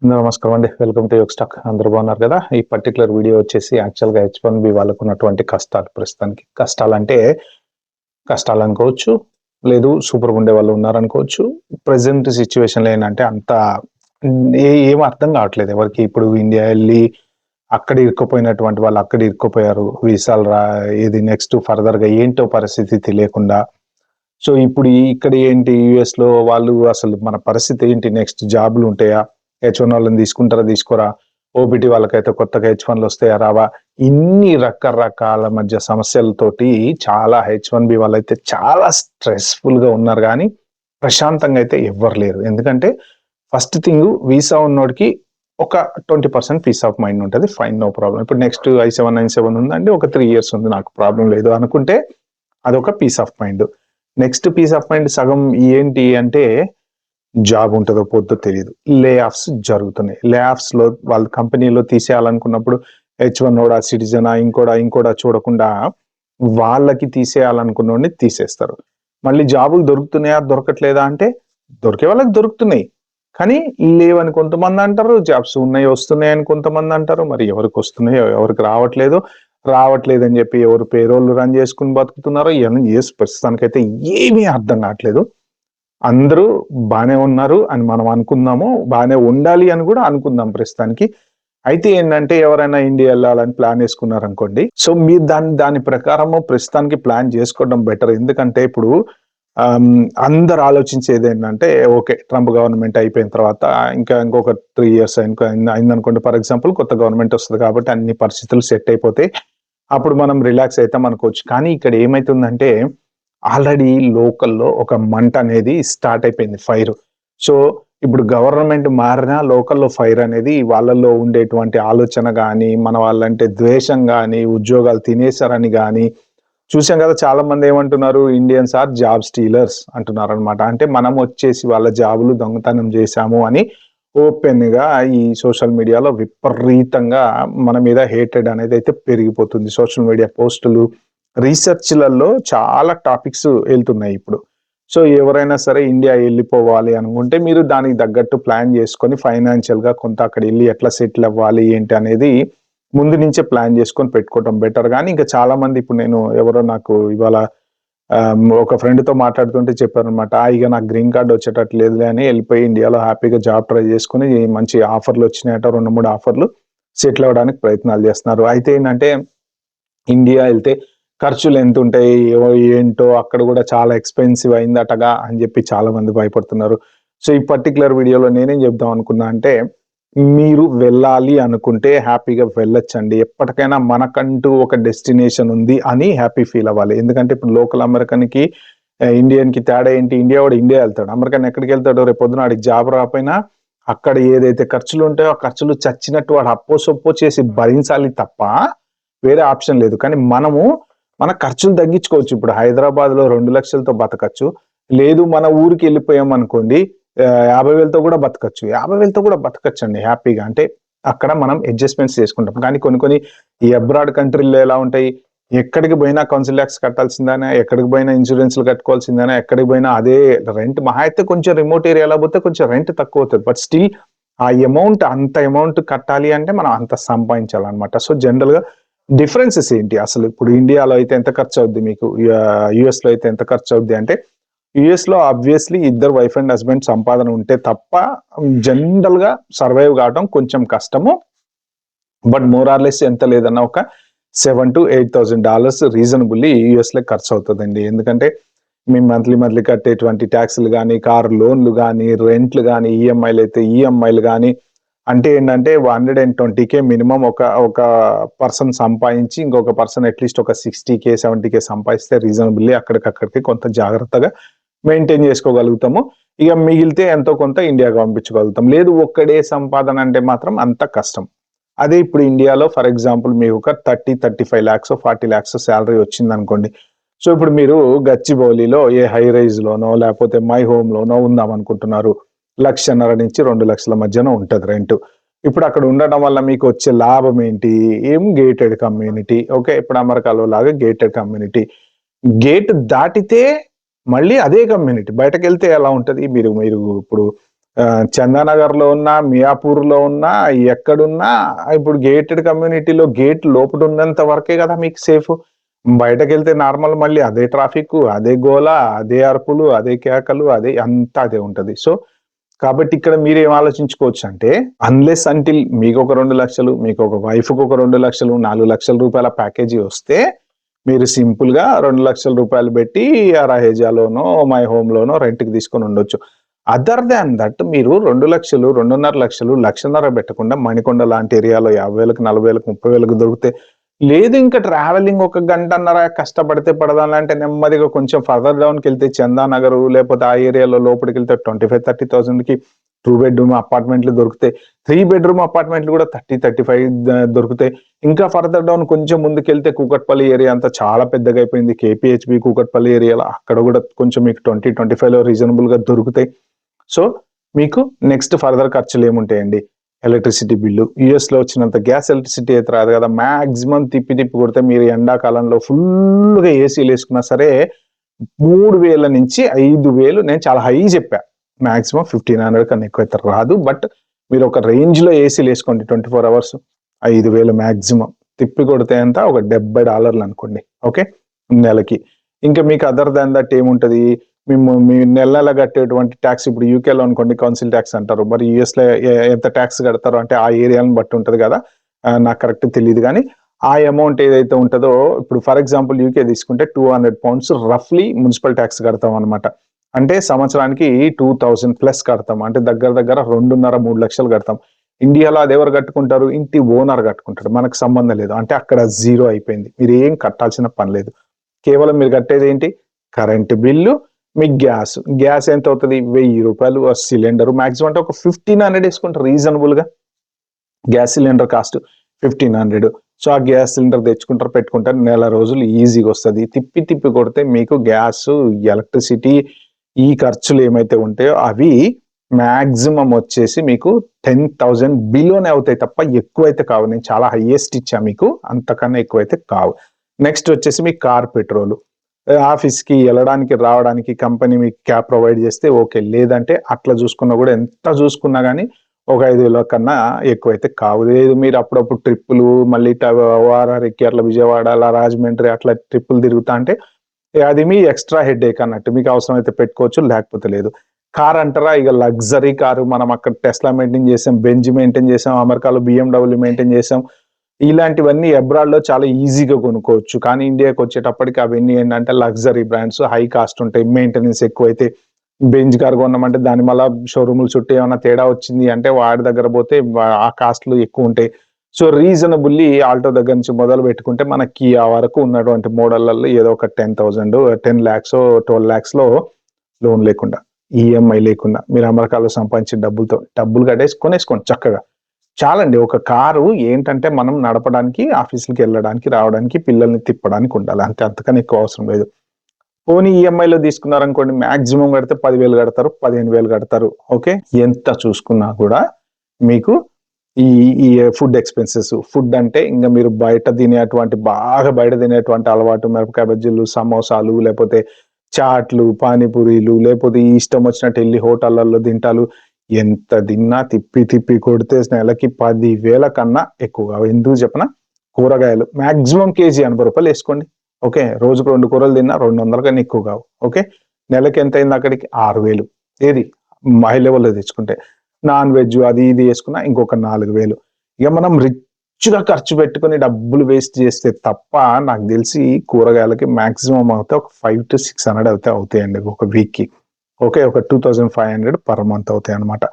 నమస్కారం అండి. Welcome to yog stack. అందరూ బాగున్నారు కదా. ఈ పర్టికులర్ వీడియో వచ్చేసి యాక్చువల్గా H1B వాళ్ళకు ఉన్నటువంటి కష్టాలు, ప్రస్తుతానికి కష్టాలంటే కష్టాలు అనుకోవచ్చు, లేదు సూపర్గా ఉండే వాళ్ళు ఉన్నారనుకోవచ్చు. ప్రజెంట్ సిచ్యువేషన్లో ఏంటంటే అంత ఏం అర్థం కావట్లేదు ఎవరికి. ఇప్పుడు ఇండియా వెళ్ళి అక్కడ ఇరుక్కుపోయినటువంటి వాళ్ళు అక్కడ ఇరుక్కుపోయారు. వీసాలు ఇది నెక్స్ట్ ఫర్దర్గా ఏంటో పరిస్థితి తెలియకుండా. సో ఇప్పుడు ఇక్కడ ఏంటి, యుఎస్లో వాళ్ళు అసలు మన పరిస్థితి ఏంటి, నెక్స్ట్ జాబులు ఉంటాయా, H1 వాళ్ళని తీసుకుంటారా తీసుకోరా, ఓబిటి వాళ్ళకైతే కొత్తగా H1లు వస్తాయా రావా, ఇన్ని రకరకాల మధ్య సమస్యలతోటి చాలా H1B వాళ్ళైతే చాలా స్ట్రెస్ఫుల్గా ఉన్నారు. కానీ ప్రశాంతంగా అయితే ఎవ్వరు లేరు. ఎందుకంటే ఫస్ట్ థింగ్, వీసా ఉన్నోడికి ఒక 20% పీస్ ఆఫ్ మైండ్ ఉంటుంది. Fine, no problem. ఇప్పుడు నెక్స్ట్ I-797 ఉందండి, ఒక 3 years ఉంది, నాకు ప్రాబ్లం లేదు అనుకుంటే అదొక peace of mind. Next peace of mind సగం ఏంటి అంటే, జాబ్ ఉంటుందో పోద్దో తెలియదు. లే ఆఫ్స్ జరుగుతున్నాయి. లే ఆఫ్స్ లో వాళ్ళ కంపెనీలో తీసేయాలనుకున్నప్పుడు H1 ఓడా, సిటిజనా, ఇంకోడా చూడకుండా వాళ్ళకి తీసేయాలనుకున్నోడిని తీసేస్తారు. మళ్ళీ జాబులు దొరుకుతున్నాయా దొరకట్లేదా అంటే, దొరికే వాళ్ళకి దొరుకుతున్నాయి కానీ లేవని కొంతమంది అంటారు, జాబ్స్ ఉన్నాయి వస్తున్నాయని కొంతమంది అంటారు. మరి ఎవరికి వస్తున్నాయో ఎవరికి రావట్లేదని చెప్పి ఎవరు పేరోళ్ళు రన్ చేసుకుని బతుకుతున్నారో ఇవన్నీ చేసి ప్రస్తుతానికైతే ఏమీ అర్థం కావట్లేదు. అందరూ బాగానే ఉన్నారు అని మనం అనుకుందాము, బాగానే ఉండాలి అని కూడా అనుకుందాం ప్రస్తుతానికి. అయితే ఏంటంటే, ఎవరైనా ఇండియా వెళ్ళాలని ప్లాన్ వేసుకున్నారనుకోండి, సో మీరు దాని ప్రకారము ప్రస్తుతానికి ప్లాన్ చేసుకోవడం బెటర్. ఎందుకంటే ఇప్పుడు అందరు ఆలోచించేది ఏంటంటే, ఓకే ట్రంప్ గవర్నమెంట్ అయిపోయిన తర్వాత ఇంకొక 3 years అయిందనుకోండి, ఫర్ ఎగ్జాంపుల్ కొత్త గవర్నమెంట్ వస్తుంది కాబట్టి అన్ని పరిస్థితులు సెట్ అయిపోతే అప్పుడు మనం రిలాక్స్ అయితే అనుకోవచ్చు. కానీ ఇక్కడ ఏమైతుందంటే, ఆల్రెడీ లోకల్లో ఒక మంట అనేది స్టార్ట్ అయిపోయింది, ఫైర్. సో ఇప్పుడు గవర్నమెంట్ మారినా లోకల్లో ఫైర్ అనేది వాళ్ళల్లో ఉండేటువంటి ఆలోచన కానీ, మన వాళ్ళంటే ద్వేషం కానీ, ఉద్యోగాలు తినేశారని కానీ చూసాం కదా. చాలా మంది ఏమంటున్నారు, ఇండియన్స్ ఆర్ జాబ్ స్టీలర్స్ అంటున్నారు అనమాట. అంటే మనం వచ్చేసి వాళ్ళ జాబులు దొంగతనం చేశాము అని ఓపెన్ గా ఈ సోషల్ మీడియాలో విపరీతంగా మన మీద హేటెడ్ అనేది అయితే పెరిగిపోతుంది. సోషల్ మీడియా పోస్టులు, రీసెర్చ్లలో చాలా టాపిక్స్ వెళ్తున్నాయి ఇప్పుడు. సో ఎవరైనా సరే ఇండియా వెళ్ళిపోవాలి అనుకుంటే మీరు దానికి తగ్గట్టు ప్లాన్ చేసుకొని ఫైనాన్షియల్ గా కొంత అక్కడ వెళ్ళి ఎట్లా సెటిల్ అవ్వాలి ఏంటి అనేది ముందు నుంచే ప్లాన్ చేసుకొని పెట్టుకోవడం బెటర్. కానీ ఇంకా చాలా మంది, ఇప్పుడు నేను ఎవరో నాకు ఇవాళ ఒక ఫ్రెండ్ తో మాట్లాడుతుంటే చెప్పారనమాట, ఇక నాకు గ్రీన్ కార్డ్ వచ్చేటట్టు లేదులే అని వెళ్ళిపోయి ఇండియాలో హ్యాపీగా జాబ్ ట్రై చేసుకుని మంచి ఆఫర్లు వచ్చినాయట, 2-3 ఆఫర్లు, సెటిల్ అవ్వడానికి ప్రయత్నాలు చేస్తున్నారు. అయితే ఏంటంటే, ఇండియా వెళ్తే ఖర్చులు ఎంత ఉంటాయి ఏంటో, అక్కడ కూడా చాలా ఎక్స్పెన్సివ్ అయిందటగా అని చెప్పి చాలా మంది భయపడుతున్నారు. సో ఈ పర్టికులర్ వీడియోలో నేనేం చెప్దాం అనుకున్నా అంటే, మీరు వెళ్ళాలి అనుకుంటే హ్యాపీగా వెళ్ళొచ్చండి. ఎప్పటికైనా మనకంటూ ఒక డెస్టినేషన్ ఉంది అని హ్యాపీ ఫీల్ అవ్వాలి. ఎందుకంటే ఇప్పుడు లోకల్ అమెరికన్కి ఇండియన్కి తేడా ఏంటి, ఇండియా వాడు ఇండియా వెళ్తాడు, అమెరికన్ ఎక్కడికి వెళ్తాడు, రేపు పొద్దున వాడికి జాబ్ రాకపోయినా అక్కడ ఏదైతే ఖర్చులు ఉంటాయో ఆ ఖర్చులు చచ్చినట్టు వాడు అప్పో సొప్పో చేసి భరించాలి తప్ప వేరే ఆప్షన్ లేదు. కానీ మన ఖర్చులు తగ్గించుకోవచ్చు. ఇప్పుడు హైదరాబాద్ లో 2 లక్షలతో బతకచ్చు, లేదు మన ఊరికి వెళ్ళిపోయాం అనుకోండి 50,000తో కూడా బతకచ్చు, 50,000తో కూడా బతకచ్చు అండి హ్యాపీగా. అంటే అక్కడ మనం అడ్జస్ట్మెంట్స్ చేసుకుంటాం. కానీ కొన్ని ఈ అబ్రాడ్ కంట్రీల్లో ఎలా ఉంటాయి, ఎక్కడికి పోయినా కౌన్సిల్ ట్యాక్స్ కట్టాల్సిందేనా, ఎక్కడికి పోయినా ఇన్సూరెన్స్లు కట్టుకోవాల్సిందేనా, ఎక్కడికి పోయినా అదే రెంట్. మహా అయితే కొంచెం రిమోట్ ఏరియాలో పోతే కొంచెం రెంట్ తక్కువ అవుతుంది, బట్ స్టిల్ ఆ అంత అమౌంట్ కట్టాలి అంటే మనం అంత సంపాదించాలన్నమాట. సో జనరల్ గా డిఫరెన్సెస్ ఏంటి అసలు, ఇప్పుడు ఇండియాలో అయితే ఎంత ఖర్చు అవుద్ది మీకు, యుఎస్ లో అయితే ఎంత ఖర్చు అవుద్ది అంటే, యుఎస్ లో ఆబ్వియస్లీ ఇద్దరు వైఫ్ అండ్ హస్బెండ్ సంపాదన ఉంటే తప్ప జనరల్ గా సర్వైవ్ కావడం కొంచెం కష్టము. బట్ మోర్ ఆర్ లెస్ ఎంత లేదన్నా ఒక $7,000 to $8,000 రీజనబుల్లీ యుఎస్ లో ఖర్చు అవుతుందండి. ఎందుకంటే మేము మంత్లీ కట్టేటువంటి ట్యాక్స్లు కానీ, కారు లోన్లు కానీ, రెంట్లు కానీ, ఈఎంఐలు అయితే ఈఎంఐలు కానీ, అంటే ఏంటంటే 120K మినిమం ఒక పర్సన్ సంపాదించి ఇంకొక పర్సన్ అట్లీస్ట్ ఒక 60K 70K సంపాదిస్తే రీజనబుల్లీ అక్కడికి కొంత జాగ్రత్తగా మెయింటైన్ చేసుకోగలుగుతాము. ఇక మిగిలితే ఎంతో కొంత ఇండియాకి పంపించగలుగుతాం. లేదు ఒక్కడే సంపాదన అంటే మాత్రం అంత కష్టం. అదే ఇప్పుడు ఇండియాలో ఫర్ ఎగ్జాంపుల్ మీకు ఒక 30-35 lakhs 40 lakhs శాలరీ వచ్చింది అనుకోండి. సో ఇప్పుడు మీరు గచ్చిబౌలిలో ఏ హై రైజ్ లోనో లేకపోతే మై హోమ్ లోనో ఉందాం అనుకుంటున్నారు, 1.5 నుంచి 2 లక్షల మధ్యన ఉంటది రెంట్. ఇప్పుడు అక్కడ ఉండడం వల్ల మీకు వచ్చే లాభం ఏంటి, గేటెడ్ కమ్యూనిటీ. ఓకే, ఇప్పుడు అమెరికాలో లాగా గేటెడ్ కమ్యూనిటీ, గేట్ దాటితే మళ్ళీ అదే కమ్యూనిటీ. బయటకు వెళ్తే ఎలా ఉంటది, మీరు ఇప్పుడు చందానగర్లో ఉన్నా, మియాపూర్లో ఉన్నా, ఎక్కడున్నా ఇప్పుడు గేటెడ్ కమ్యూనిటీలో గేట్ లోపల ఉన్నంత వరకే కదా మీకు సేఫ్. బయటకెళ్తే నార్మల్ మళ్ళీ అదే ట్రాఫిక్, అదే గోల, అదే అరుపులు, అదే కేకలు, అంతా అదే ఉంటది. సో కాబట్టి ఇక్కడ మీరేం ఆలోచించుకోవచ్చు అంటే, అన్లెస్ అంటిల్ మీకు ఒక 2 లక్షలు, మీకు ఒక వైఫ్‌కి ఒక 2 లక్షలు, 4 లక్షల రూపాయల ప్యాకేజీ వస్తే మీరు సింపుల్‌గా 2 లక్షల రూపాయలు పెట్టి రహేజాలోనో, మై హోమ్‌లోనో రెంట్‌కి తీసుకొని ఉండొచ్చు. అదర్ దాన్ దట్ మీరు 2 లక్షలు, 2.5 లక్షలు, 1,00,000 పెట్టకుండా మణికొండ లాంటి ఏరియాలో 50,000కి, 40,000కి, 30,000కి దొరికితే లేదు ఇంకా ట్రావెలింగ్ ఒక గంటన్నర కష్టపడితే పడదాలంటే నెమ్మదిగా కొంచెం ఫర్దర్ డౌన్‌కెళ్తే చందానగరు లేకపోతే ఆ ఏరియాలో లోపలికెళ్తే 25,000-30,000కి 2 బెడ్‌రూమ్ అపార్ట్మెంట్లు దొరుకుతాయి. 3 బెడ్‌రూమ్ అపార్ట్మెంట్లు కూడా 30, 35 దొరుకుతాయి. ఇంకా ఫర్దర్ డౌన్ కొంచెం ముందుకెళ్తే కూకట్పల్లి ఏరియా అంతా చాలా పెద్దగా అయిపోయింది. కేపీహెచ్‌బీ కూకట్పల్లి ఏరియాలో అక్కడ కూడా కొంచెం మీకు 20, 25లో రీజనబుల్‌గా దొరుకుతాయి. సో మీకు నెక్స్ట్ ఫర్దర్ ఖర్చులు ఏముంటాయండి? Electricity bill. యూఎస్‌లో వచ్చినంత గ్యాస్ ఎలక్ట్రిసిటీ అయితే రాదు కదా! మాక్సిమం తిప్పి కొడితే మీరు ఎండాకాలంలో ఫుల్‌గా ఏసీలు వేసుకున్నా సరే 3,000 నుంచి 5,000 నేను చాలా హై చెప్పా. మాక్సిమం 1,500 కన్నా ఎక్కువైతే రాదు. బట్ మీరు ఒక రేంజ్‌లో ఏసీలు వేసుకోండి 24 అవర్స్ 5,000 మాక్సిమం. తిప్పి కొడితే ఎంత ఒక $70 అనుకోండి. ఓకే. నెలకి. ఇంకా మీకు అదర్ దాన్ దట్ ఏముంటది? మీ నెల నెల కట్టేటువంటి ట్యాక్స్ ఇప్పుడు యూకేలో అనుకోండి కౌన్సిల్ ట్యాక్స్ అంటారు. మరి యూఎస్‌లో ఎంత ట్యాక్స్ కడతారో అంటే ఆ ఏరియాని బట్టి ఉంటది కదా! నాకు కరెక్ట్ తెలీదు గానీ ఆ అమౌంట్ ఏదైతే ఉంటదో ఇప్పుడు ఫర్ ఎగ్జాంపుల్ యూకే తీసుకుంటే £200 రఫ్‌లీ మున్సిపల్ ట్యాక్స్ కడతాం అన్నమాట. అంటే సంవత్సరానికి 2,000 ప్లస్ కడతాం. అంటే దగ్గర 2.5, 3 లక్షలు కడతాం. ఇండియాలో అదెవరు కట్టుకుంటారు? ఇంటి ఓనర్ కట్టుకుంటాడు. మనకు సంబంధం లేదు. అంటే అక్కడ జీరో అయిపోయింది. మీరేం కట్టాల్సిన పని లేదు. కేవలం మీరు కట్టేదేంటి? కరెంట్ బిల్లు, మీ గ్యాస్. గ్యాస్ ఎంత అవుతది? ₹1000 సిలిండర్. మాక్సిమం అంటే ఒక 1,500 ఏసుకుంటారు రీజనబుల్‌గా. Gas cylinder cost 1,500. సో ఆ గ్యాస్ సిలిండర్ తెచ్చుకుంటారు, పెట్టుకుంటారు. నెల రోజులు ఈజీగా వస్తది. తిప్పి కొడితే మీకు గ్యాసు, ఎలక్ట్రిసిటీ ఈ ఖర్చులు ఏమైతే ఉంటాయో అవి మాక్సిమం వచ్చేసి మీకు 10,000 బిలోనే అవుతాయి తప్ప ఎక్కువైతే కావు. నేను చాలా హైయెస్ట్ ఇచ్చా మీకు. అంతకన్నా ఎక్కువైతే కావు. నెక్స్ట్ వచ్చేసి మీ కార్ పెట్రోలు. ఆఫీస్‌కి ఎళ్ళడానికి, రావడానికి కంపెనీ మీకు క్యాబ్ ప్రొవైడ్ చేస్తే ఓకే. లేదంటే అట్లా చూసుకున్నా కూడా ఎంత చూసుకున్నా గానీ ఒక 5,000 కన్నా ఎక్కువైతే కావు. లేదు మీరు అప్పుడప్పుడు ట్రిప్పులు మళ్ళీ ఓఆర్ఆర్‌కి అట్లా విజయవాడ, అలా రాజమండ్రి అట్లా ట్రిప్పులు తిరుగుతా అంటే అది మీ ఎక్స్‌ట్రా హెడ్‌ఏక్ అన్నట్టు. మీకు అవసరమైతే పెట్టుకోవచ్చు, లేకపోతే లేదు. కార్ అంటారా? ఇక లగ్జరీ కారు మనం అక్కడ టెస్లా మెయింటైన్ చేసాం, బెంజ్ మెయింటైన్ చేసాం, అమెరికాలో BMW మెయింటైన్ చేసాం. ఇలాంటివన్నీ అబ్రాడ్‌లో చాలా ఈజీగా కొనుక్కోవచ్చు. కానీ ఇండియాకొచ్చేటప్పటికి అవన్నీ ఏంటంటే లగ్జరీ బ్రాండ్స్ హై కాస్ట్ ఉంటాయి. మెయింటెనెన్స్ ఎక్కువైతే బెంజ్ కార్ కొన్నామంటే దాని మళ్ళా షోరూముల చుట్టూ ఏమన్నా తేడా వచ్చింది అంటే వాడి దగ్గర పోతే ఆ కాస్ట్‌లు ఎక్కువుంటాయి. సో, రీజనబుల్లీ ఆల్టో దగ్గర నుంచి మొదలు పెట్టుకుంటే మన కియా వరకు ఉన్నటువంటి మోడళ్లలో ఏదో ఒక 10,000, 10 లాక్సో, 12 లాక్స్‌లో లోన్ లేకుండా, ఈఎంఐ లేకుండా మీరు అమెరికాలో సంపాదించిన డబ్బులతో డబ్బులు కట్టేసి కొనేసుకోండి చక్కగా. చాలండి. ఒక కారు ఏంటంటే మనం నడపడానికి, ఆఫీస్‌లకి వెళ్ళడానికి, రావడానికి, పిల్లల్ని తిప్పడానికి ఉండాలి. అంతే అంతకన్నా ఎక్కువ అవసరం లేదు. పోనీ ఈఎంఐలో తీసుకున్నారనుకోండి మాక్సిమం కడితే 10,000 కడతారు, 15,000 కడతారు. ఓకే. ఎంత చూసుకున్నా కూడా మీకు ఈ ఈ ఫుడ్ ఎక్స్‌పెన్సెస్. ఫుడ్ అంటే ఇంక మీరు బాగా బయట తినేటువంటి అలవాటు మిరపకాయ బజ్జీలు, సమోసాలు, లేపోతే చాట్‌లు, పానీపూరీలు, లేపోతే ఇష్టం వచ్చినట్టు ఎళ్లి హోటళ్లలో తింటాలు. ఎంత తిన్నా తిప్పి కొడితే నెలకి 10,000 కన్నా ఎక్కువ కావు. ఎందుకు చెప్పనా? కూరగాయలు మాక్సిమం కేజీ ₹80 ఏసుకోండి. ఓకే. రోజుకు 2 కూరలు తిన్నా 200 కన్నా ఎక్కువ కావు. ఓకే. నెలకి ఎంతయింది అక్కడికి? 6,000. ఏది హై లెవెల్‌లో తెచ్చుకుంటే. నాన్ వెజ్ అది ఇది ఏసుకున్నా ఇంకొక 4,000. ఇక మనం రిచ్‌గా ఖర్చు పెట్టుకొని డబ్బులు వేస్ట్ చేస్తే తప్ప నాకు తెలిసి కూరగాయలకి మాక్సిమం అవుతే ఒక 500-600 అయితే అవుతాయండి ఒక వీక్‌కి. ఓకే. ఒక 2,500 పర్ మంత్ అవుతాయన్నమాట.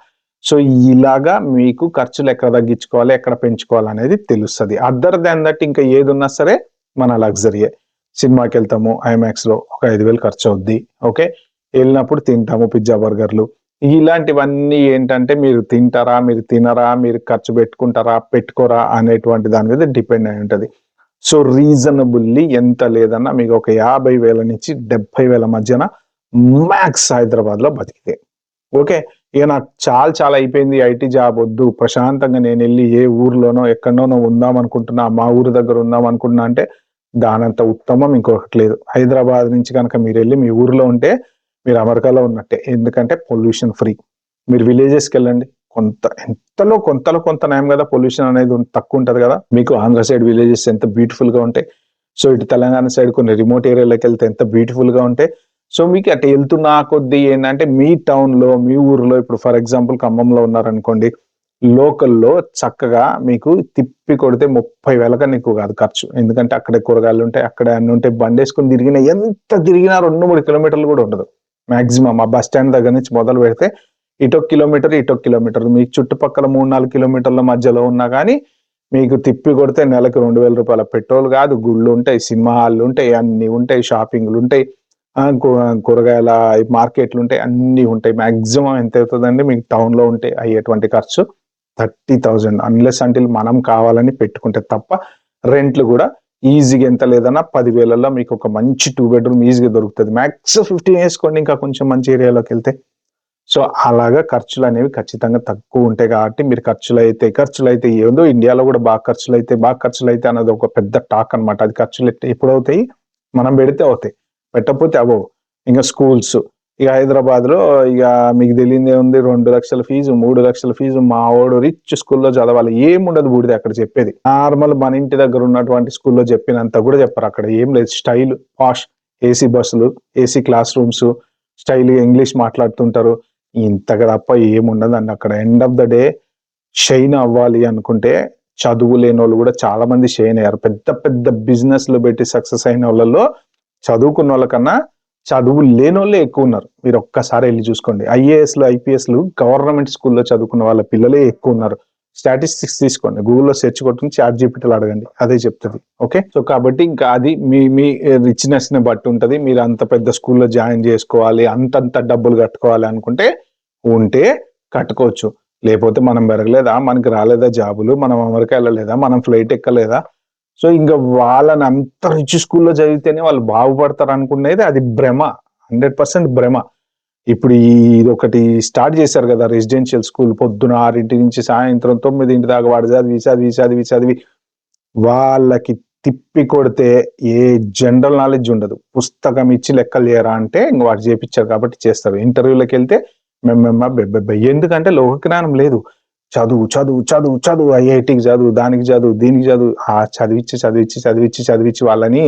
సో, ఇలాగా మీకు ఖర్చులు ఎక్కడ తగ్గించుకోవాలి, ఎక్కడ పెంచుకోవాలనేది తెలుస్తది. అదర్ దాన్ దట్ ఇంకా ఏదున్నా సరే మన లగ్జరీయే. సినిమాకెళ్తాము ఐమాక్స్‌లో ఒక 5,000 ఖర్చవుద్ది. ఓకే. ఎళ్ళినప్పుడు తింటాము పిజ్జా, బర్గర్‌లు. ఇలాంటివన్నీ ఏంటంటే మీరు తింటారా, మీరు తినరా, మీరు ఖర్చు పెట్టుకుంటారా, పెట్టుకోరా అనేటువంటి దాని మీద డిపెండ్ అయి ఉంటది. సో, రీజనబుల్లీ ఎంత లేదన్నా మీకు ఒక 50,000 నుంచి 70,000 మధ్యన మ్యాక్స్ హైదరాబాద్‌లో బతికితే. ఓకే. ఇక నాకు చాలా అయిపోయింది ఐటీ జాబ్ వద్దు. ప్రశాంతంగా నేనెళ్ళి ఏ ఊర్లోనో, ఎక్కడనోనో ఉందామనుకుంటున్నా, మా ఊరు దగ్గర ఉందామనుకుంటున్నా అంటే దానంత ఉత్తమం ఇంకొకటి లేదు. హైదరాబాద్ నుంచి గనక మీరెళ్లి మీ ఊర్లో ఉంటే మీరు అమెరికాలో ఉన్నట్టే. ఎందుకంటే పొల్యూషన్ ఫ్రీ. మీరు విలేజెస్కి వెళ్ళండి, కొంతలో కొంత నయం కదా, పొల్యూషన్ అనేది తక్కువ ఉంటది కదా. మీకు ఆంధ్ర సైడ్ విలేజెస్ ఎంత బ్యూటిఫుల్ గా ఉంటాయి, సో ఇటు తెలంగాణ సైడ్ కొన్ని రిమోట్ ఏరియాలోకి వెళ్తే ఎంత బ్యూటిఫుల్ గా ఉంటాయి. సో మీకు అటు వెళ్తున్నా కొద్దీ ఏంటంటే మీ టౌన్ లో, మీ ఊర్లో, ఇప్పుడు ఫర్ ఎగ్జాంపుల్ ఖమ్మంలో ఉన్నారనుకోండి, లోకల్లో చక్కగా మీకు తిప్పి కొడితే 30,000 కన్నా ఎక్కువ కాదు ఖర్చు. ఎందుకంటే అక్కడే కూరగాయలు ఉంటాయి, అక్కడే అన్ని ఉంటాయి. బండి వేసుకుని తిరిగినా ఎంత తిరిగినా 2-3 కిలోమీటర్లు కూడా ఉండదు మాక్సిమం. ఆ బస్ స్టాండ్ దగ్గర నుంచి మొదలు పెడితే ఇటొక కిలోమీటర్, ఇటొక కిలోమీటర్, మీకు చుట్టుపక్కల 3-4 కిలోమీటర్ల మధ్యలో ఉన్నా కానీ మీకు తిప్పి కొడితే నెలకు 2,000 రూపాయల పెట్రోల్ కాదు. గుళ్ళు ఉంటాయి, సినిమా హాళ్ళు ఉంటాయి, అన్ని ఉంటాయి, షాపింగ్లు ఉంటాయి, కూరగాయల మార్కెట్లు ఉంటాయి, అన్ని ఉంటాయి. మాక్సిమం ఎంత అవుతుందండి మీకు టౌన్ లో ఉంటే అయ్యేటువంటి ఖర్చు 30,000, అన్లెస్ అంటిల్ మనం కావాలని పెట్టుకుంటే తప్ప. రెంట్లు కూడా ఈజీగా ఎంత లేదన్నా 10,000లో మీకు ఒక మంచి 2 బెడ్రూమ్ ఈజీగా దొరుకుతుంది. మ్యాక్స్ 15 వేసుకోండి ఇంకా కొంచెం మంచి ఏరియాలోకి వెళ్తే. సో అలాగా ఖర్చులు అనేవి ఖచ్చితంగా తక్కువ ఉంటాయి కాబట్టి మీరు ఖర్చులు అయితే ఏదో ఇండియాలో కూడా బాగా ఖర్చులు అయితే అన్నది ఒక పెద్ద టాక్ అనమాట. అది ఖర్చులు ఎప్పుడు అవుతాయి, మనం పెడితే అవుతాయి, పెట్టకపోతే అవవు. ఇంకా స్కూల్స్, ఇక హైదరాబాద్ లో ఇక మీకు తెలియదే ఉంది, 2 లక్షల ఫీజు, 3 లక్షల ఫీజు. మా వాడు రిచ్ స్కూల్లో చదవాలి, ఏముండదు బూడిది అక్కడ చెప్పేది. నార్మల్ మన ఇంటి దగ్గర ఉన్నటువంటి స్కూల్లో చెప్పినంత కూడా చెప్పరు అక్కడ. ఏం లేదు, స్టైల్, పాష్, ఏసీ బస్సులు, AC class rooms, style English మాట్లాడుతుంటారు, ఇంతగా తప్ప ఏముండదు అండి అక్కడ. End of the day shine అవ్వాలి అనుకుంటే చదువు లేని వాళ్ళు కూడా చాలా మంది షైన్ అయ్యారు. పెద్ద పెద్ద బిజినెస్లు పెట్టి సక్సెస్ అయిన వాళ్ళలో చదువుకున్న వాళ్ళకన్నా చదువు లేని వాళ్ళే ఎక్కువ ఉన్నారు. మీరు ఒక్కసారి వెళ్ళి చూసుకోండి. ఐఏఎస్లు, ఐపీఎస్లు గవర్నమెంట్ స్కూల్లో చదువుకున్న వాళ్ళ పిల్లలే ఎక్కువ ఉన్నారు. స్టాటిస్టిక్స్ తీసుకోండి, గూగుల్లో సెర్చ్ కొట్టుకుని ChatGPTలో అడగండి, అదే చెప్తుంది. ఓకే, సో కాబట్టి ఇంకా అది మీ రిచ్నెస్ ని బట్టి ఉంటది. మీరు అంత పెద్ద స్కూల్లో జాయిన్ చేసుకోవాలి, అంతంత డబ్బులు కట్టుకోవాలి అనుకుంటే ఉంటే కట్టుకోవచ్చు. లేకపోతే మనం పెరగలేదా, మనకి రాలేదా జాబులు, మనం అమెరికా వెళ్ళలేదా, మనం ఫ్లైట్ ఎక్కలేదా, సో ఇంకా వాళ్ళని అంత రిచ్ స్కూల్లో చదివితేనే వాళ్ళు బాగుపడతారు అనుకునేది అది భ్రమ, 100% భ్రమ. ఇప్పుడు ఇది ఒకటి స్టార్ట్ చేశారు కదా రెసిడెన్షియల్ స్కూల్, పొద్దున 6 నుంచి సాయంత్రం 9 దాకా వాడు చదివి వాళ్ళకి తిప్పి కొడితే ఏ జనరల్ నాలెడ్జ్ ఉండదు. పుస్తకం ఇచ్చి లెక్కలు చేయరా అంటే ఇంక వాడు చేపించారు కాబట్టి చేస్తారు. ఇంటర్వ్యూలకు వెళ్తే ఎందుకంటే లోక జ్ఞానం లేదు. చదువు, ఐఐటికి చదువు, దానికి చదువు, దీనికి చదువు, ఆ చదివించి వాళ్ళని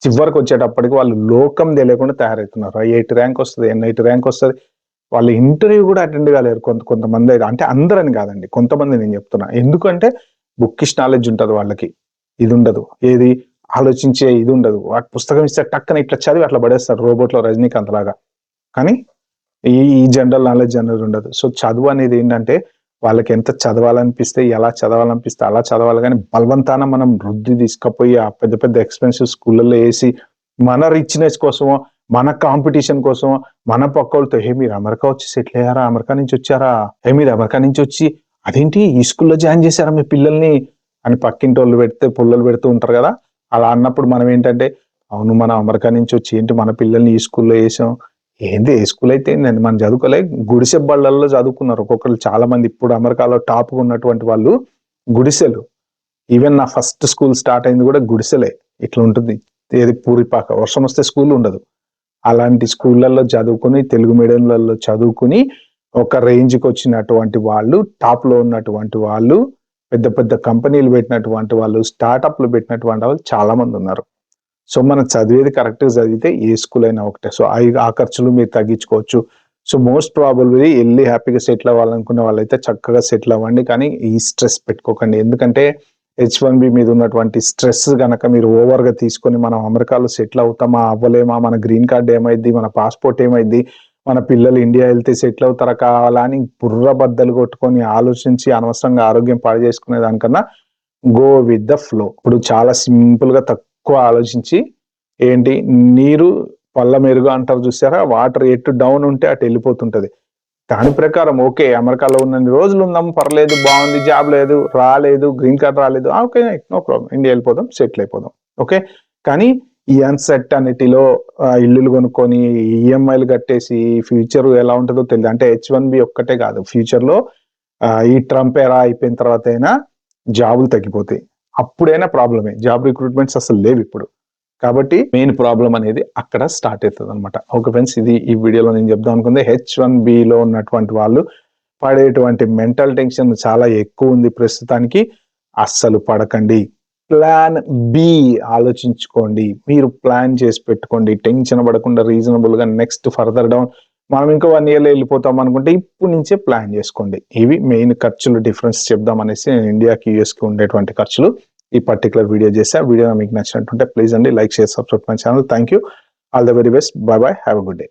చివరికి వచ్చేటప్పటికి వాళ్ళు లోకం తెలియకుండా తయారవుతున్నారు. ఐఐటి ర్యాంక్ వస్తుంది, NIT ర్యాంక్ వస్తుంది, వాళ్ళు ఇంటర్వ్యూ కూడా అటెండ్ కాలేరు కొంతమంది అయితే. అంటే అందరని కాదండి, కొంతమంది నేను చెప్తున్నా. ఎందుకంటే బుక్కిష్ నాలెడ్జ్ ఉంటుంది వాళ్ళకి, ఇది ఉండదు. ఏది ఆలోచించే ఇది ఉండదు. వాటి పుస్తకం ఇస్తే టక్కన ఇట్లా చదివి అట్లా పడేస్తారు, రోబోట్లో రజనీకాంత్ లాగా. కానీ ఈ జనరల్ నాలెడ్జ్ అనేది ఉండదు. సో చదువు అనేది ఏంటంటే వాళ్ళకి ఎంత చదవాలనిపిస్తే, ఎలా చదవాలనిపిస్తే అలా చదవాలి. కానీ బలవంతాన మనం వృద్ధి తీసుకుపోయి ఆ పెద్ద పెద్ద ఎక్స్పెన్సివ్ స్కూళ్ళల్లో వేసి మన రిచ్నెస్ కోసమో, మన కాంపిటీషన్ కోసమో, మన పక్కలతో మీరు అమెరికా వచ్చి సెటిల్ అయ్యారా, అమెరికా నుంచి వచ్చారా, మీరు అమెరికా నుంచి వచ్చి అదేంటి ఈ స్కూల్లో జాయిన్ చేశారా మీ పిల్లల్ని అని పక్కింటి వాళ్ళు పుల్లలు పెడుతూ ఉంటారు కదా. అలా అన్నప్పుడు మనం ఏంటంటే, అవును మనం అమెరికా నుంచి వచ్చి ఏంటి మన పిల్లల్ని ఈ స్కూల్లో వేసాం, ఏంది ఏ స్కూల్ అయితే ఏంటండి, మనం చదువుకోలే, గుడిసె బళ్ళల్లో చదువుకున్నారు ఒక్కొక్కరు. చాలా మంది ఇప్పుడు అమెరికాలో టాప్ ఉన్నటువంటి వాళ్ళు గుడిసెలు. ఈవెన్ నా ఫస్ట్ స్కూల్ స్టార్ట్ అయింది కూడా గుడిసెలే. ఇట్లా ఉంటుంది, ఏది పూరిపాక, వర్షం వస్తే స్కూల్ ఉండదు. అలాంటి స్కూళ్ళల్లో చదువుకుని, తెలుగు మీడియంలలో చదువుకుని ఒక రేంజ్కి వచ్చినటువంటి వాళ్ళు, టాప్ లో ఉన్నటువంటి వాళ్ళు, పెద్ద పెద్ద కంపెనీలు పెట్టినటువంటి వాళ్ళు, స్టార్టప్లు పెట్టినటువంటి వాళ్ళు చాలా మంది ఉన్నారు. సో మనం చదివేది కరెక్ట్గా చదివితే ఏ స్కూల్ అయినా ఒకటే. సో ఆ ఖర్చులు మీరు తగ్గించుకోవచ్చు. సో మోస్ట్ ప్రాబబ్లీ వెళ్ళి హ్యాపీగా సెటిల్ అవ్వాలనుకునే వాళ్ళైతే చక్కగా సెటిల్ అవ్వండి. కానీ ఈ స్ట్రెస్ పెట్టుకోకండి. ఎందుకంటే H1B మీద ఉన్నటువంటి స్ట్రెస్ గనక మీరు ఓవర్గా తీసుకొని మనం అమెరికాలో సెటిల్ అవుతామా అవ్వలేమా, మన గ్రీన్ కార్డ్ ఏమైంది, మన పాస్పోర్ట్ ఏమైంది, మన పిల్లలు ఇండియా వెళ్తే సెటిల్ అవుతారా కావాలా అని బుర్ర బద్దలు కొట్టుకొని ఆలోచించి అనవసరంగా ఆరోగ్యం పాడు చేసుకునే దానికన్నా గో విత్ ద ఫ్లో. ఇప్పుడు చాలా సింపుల్ గా ఎక్కువ ఆలోచించి, ఏంటి నీరు పళ్ళ మెరుగు అంటారు చూసారా, వాటర్ ఎటు డౌన్ ఉంటే అటు వెళ్ళిపోతుంటది. దాని ప్రకారం ఓకే అమెరికాలో ఉన్నన్ని రోజులు ఉందాం, పర్లేదు, బాగుంది, జాబ్ లేదు, రాలేదు, గ్రీన్ కార్డ్ రాలేదు, ఓకే నో ప్రాబ్లం, ఇండియా వెళ్ళిపోదాం, సెటిల్ అయిపోదాం. ఓకే, కానీ ఈ అన్సర్టనిటీలో ఇల్లులు కొనుక్కొని ఈఎంఐలు కట్టేసి ఫ్యూచర్ ఎలా ఉంటుందో తెలియదు. అంటే H1B ఒక్కటే కాదు, ఫ్యూచర్ లో ఈ ట్రంప్ ఎరా అయిపోయిన తర్వాత అయినా జాబులు తగ్గిపోతాయి. అప్పుడైనా ప్రాబ్లమే, జాబ్ రిక్రూట్మెంట్స్ అసలు లేవు ఇప్పుడు. కాబట్టి మెయిన్ ప్రాబ్లం అనేది అక్కడ స్టార్ట్ అవుతుంది అనమాట. ఓకే ఫ్రెండ్స్, ఇది ఈ వీడియోలో నేను చెప్దాం అనుకుంది. H1B లో ఉన్నటువంటి వాళ్ళు పడేటువంటి మెంటల్ టెన్షన్ చాలా ఎక్కువ ఉంది ప్రస్తుతానికి. అస్సలు పడకండి. ప్లాన్ బి ఆలోచించుకోండి. మీరు ప్లాన్ చేసి పెట్టుకోండి. టెన్షన్ పడకుండా రీజనబుల్ గా నెక్స్ట్ ఫర్దర్ డౌన్ మనం ఇంకో 1 year లో వెళ్ళిపోతాం అనుకుంటే ఇప్పుడు నుంచే ప్లాన్ చేసుకోండి. ఇవి మెయిన్ ఖర్చులు డిఫరెన్స్ చెప్దాం అనేసి నేను ఇండియాకి యూఎస్కి ఉండేటువంటి ఖర్చులు ఈ పర్టికులర్ వీడియో చేశా. వీడియో మీకు నచ్చినట్టుంటే ప్లీజ్ అండి like, share, subscribe my channel. Thank you. All the very best. By by. Have a good day.